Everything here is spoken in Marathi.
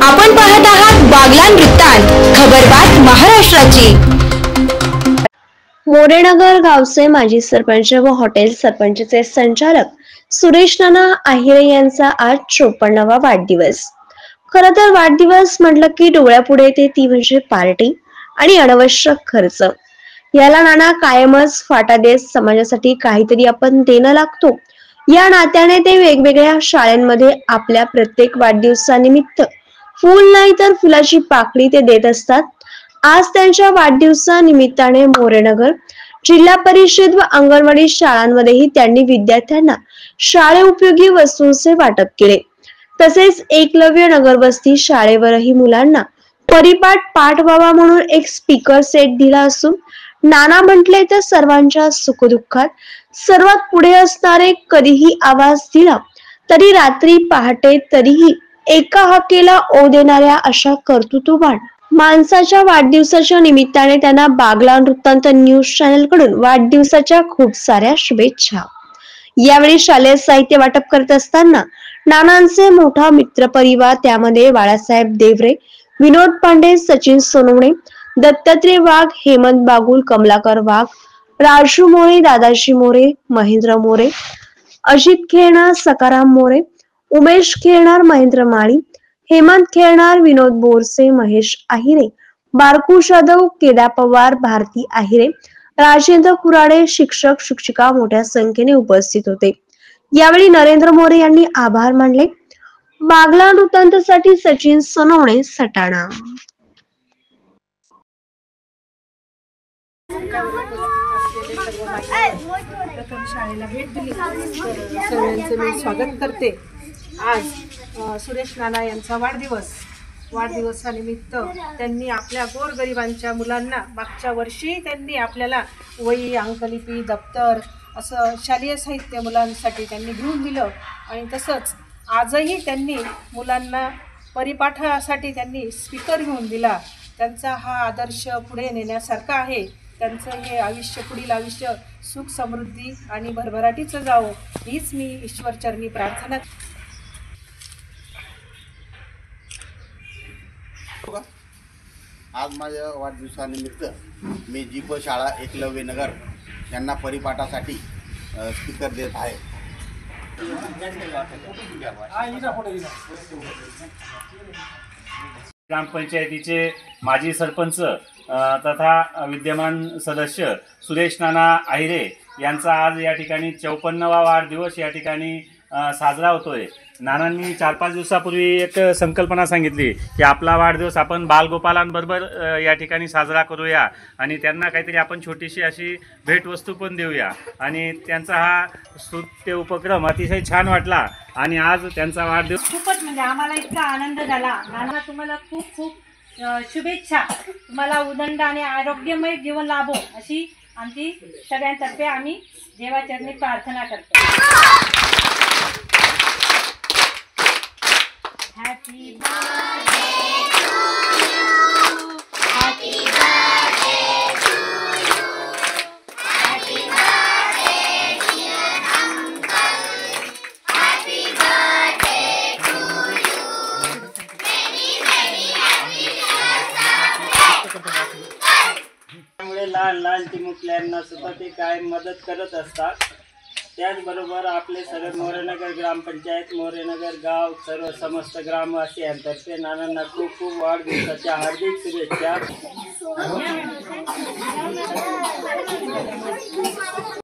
आपण पाहत आहात बागलाण वृत्तांत, खबरबात महाराष्ट्राची। मोरेनगर गावचे माजी सरपंच व हॉटेल सरपंचचे संचालक सुरेश नाना आहिरे यांचा आज 54वा वाढदिवस। खरं तर वाढदिवस म्हटलं की डोळ्यापुढे येते ती म्हणजे पार्टी आणि अनावश्यक खर्च। याला नाना कायमच फाटा देत समाजासाठी काहीतरी आपण देणं लागतो या नात्याने ते वेगवेगळ्या शाळांमध्ये आपल्या प्रत्येक वाढदिवसानिमित्त फूल नाही तर फुलाची पाकळी ते देत असतात। आज त्यांच्या वाढदिवसानिमित्ताने मोरेनगर जिल्हा परिषद व अंगणवाडी शाळांमध्येही त्यांनी विद्यार्थ्यांना शाळेउपयोगी वस्तूंचे वाटप केले। तसेच एकलव्य नगरवस्ती शाळेवरही मुलांना परिपाठ पाठ व्हावा म्हणून एक स्पीकर सेट दिला असून नाना म्हटले तर सर्वांच्या सुखदुःखात सर्वात पुढे असणारे, कधीही आवाज दिला तरी रात्री पहाटे तरीही एका हाकेला ओ देणाऱ्या अशा कर्तृत्ववान माणसाच्या वाढदिवसाच्या निमित्ताने त्यांना बागलाण वृत्तांत न्यूज चॅनल कडून वाढदिवसाच्या खूप साऱ्या शुभेच्छा। यावेळी शालेय साहित्य वाटप करत असताना नानांचे मोठा मित्र परिवार, त्यामध्ये बाळासाहेब देवरे, विनोद पांडे, सचिन सोनवणे, दत्तात्रय वाघ, हेमंत बागुल, कमलाकर वाघ, राजू मोरे, दादाजी मोरे, महेंद्र मोरे, अजित खेळणार, सकाराम मोरे, उमेश खेळणार, महेंद्र माळी, हेमंत खेळणार, विनोद बोरसे, महेश आहिरे, बारकू जाधव, केदार पवार, भारती आहिरे, राजेंद्र कुराडे, शिक्षक शिक्षिका मोठ्या संख्येने उपस्थित होते। यावेळी नरेंद्र मोरे यांनी आभार मानले। बागलाण वृत्तांतसाठी सचिन सोनवणे, सटाणा। प्रथम शाळेला भेट दिली तर सगळ्यांचं मी स्वागत करते। आज सुरेश नाना यांचा वाढदिवसानिमित्त त्यांनी आपल्या गोरगरिबांच्या मुलांना मागच्या वर्षी त्यांनी आपल्याला वही, अंकलिपी, दप्तर असं शालेय साहित्य मुलांसाठी त्यांनी घेऊन दिलं आणि तसंच आजही त्यांनी मुलांना परिपाठासाठी त्यांनी स्पीकर घेऊन दिला। त्यांचा हा आदर्श पुढे नेण्यासारखा आहे। त्यांचं हे आयुष्य, पुढील आयुष्य सुख समृद्धी आणि भरभराटीचं जावो हीच मी ईश्वरचरणी प्रार्थना। आज माझ्या वाढदिवसानिमित्त मी जीप शाळा एकलव्य नगर यांना परिपाठासाठी स्पीकर देत आहे। ग्रामपंचायतीचे माजी सरपंच तथा विद्यमान सदस्य सुरेश नाना आहिरे यांचा आज या ठिकाणी 54वा वाढदिवस या ठिकाणी साजरा होतोय। नानांनी 4-5 दिवसापूर्वी एक संकल्पना सांगितली की आपला वाढदिवस आपण बालगोपालांबरोबर या ठिकाणी साजरा करूया आणि त्यांना काहीतरी आपण छोटीशी अशी भेटवस्तू पण देऊया आणि त्यांचा हा स्तुत्य उपक्रम अतिशय छान वाटला आणि आज त्यांचा वाढदिवस खूपच म्हणजे आम्हाला इतका आनंद झाला। नाना तुम्हाला खूप खूप शुभेच्छा। तुम्हाला उदंड आणि आरोग्यमय जीवन लाभो अशी आमची सगळ्यांतर्फे आम्ही देवाचरणी प्रार्थना करतो। Happy birthday to you, happy birthday to you, happy birthday dear uncle, happy birthday to you, many many happy त्यामुळे लहान लहान चिमुकल्यांना सुद्धा ते काय मदत करत असतात। त्याचबरोबर आपले सर्व मोरेनगर ग्रामपंचायत, मोरेनगर गाव, सर्व समस्त ग्रामवासियांतर्फे नानांना खूप खूप वाढदिवसाच्या हार्दिक शुभेच्छा।